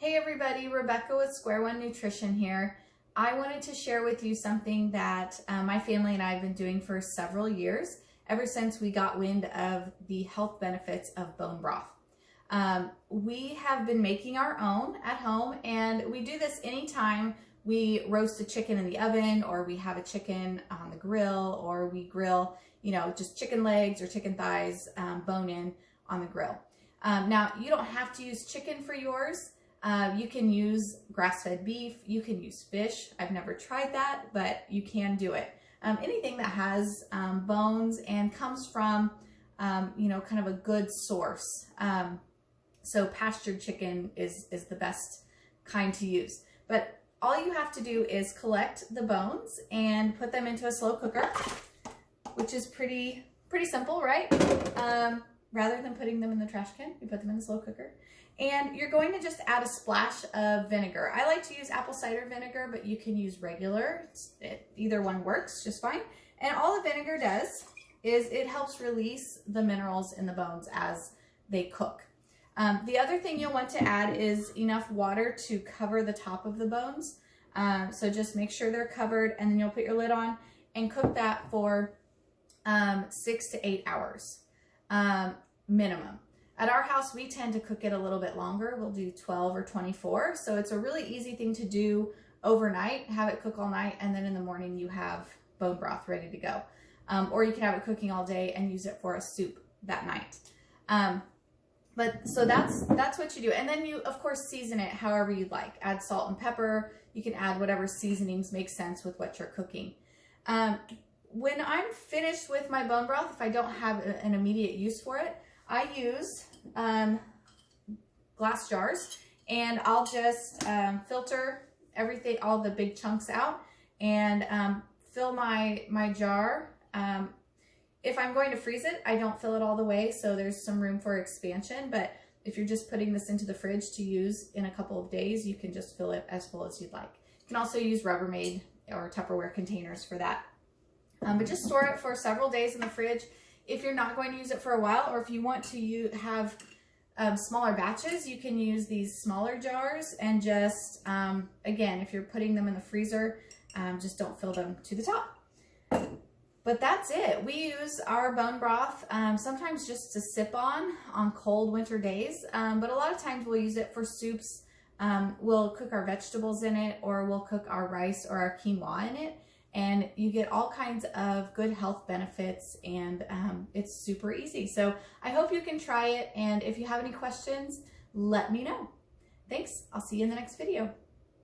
Hey everybody, Rebecca with Square One Nutrition here. I wanted to share with you something that my family and I have been doing for several years, ever since we got wind of the health benefits of bone broth. We have been making our own at home, and we do this anytime we roast a chicken in the oven, or we have a chicken on the grill, or we grill, just chicken legs or chicken thighs bone in on the grill. Now, you don't have to use chicken for yours. You can use grass-fed beef, you can use fish. I've never tried that, but you can do it. Anything that has bones and comes from, kind of a good source. So pastured chicken is the best kind to use. But all you have to do is collect the bones and put them into a slow cooker, which is pretty simple, right? Rather than putting them in the trash can, you put them in the slow cooker. And you're going to just add a splash of vinegar. I like to use apple cider vinegar, but you can use regular. Either one works just fine. And all the vinegar does is it helps release the minerals in the bones as they cook. The other thing you'll want to add is enough water to cover the top of the bones. So just make sure they're covered, and then you'll put your lid on and cook that for 6 to 8 hours minimum. At our house, we tend to cook it a little bit longer. We'll do 12 or 24. So it's a really easy thing to do overnight, have it cook all night, and then in the morning you have bone broth ready to go. Or you can have it cooking all day and use it for a soup that night. So that's what you do. And then you, of course, season it however you'd like. Add salt and pepper. You can add whatever seasonings make sense with what you're cooking. When I'm finished with my bone broth, if I don't have an immediate use for it, I use glass jars, and I'll just filter everything, all the big chunks out, and fill my jar. If I'm going to freeze it, I don't fill it all the way, so there's some room for expansion. But if you're just putting this into the fridge to use in a couple of days, you can just fill it as full as you'd like. You can also use Rubbermaid or Tupperware containers for that. But just store it for several days in the fridge. If you're not going to use it for a while, or if you want to have smaller batches, you can use these smaller jars, and just, again, if you're putting them in the freezer, just don't fill them to the top. But that's it. We use our bone broth sometimes just to sip on cold winter days, but a lot of times we'll use it for soups. We'll cook our vegetables in it, or we'll cook our rice or our quinoa in it. And you get all kinds of good health benefits, and it's super easy. So I hope you can try it, and if you have any questions, let me know. Thanks. I'll see you in the next video.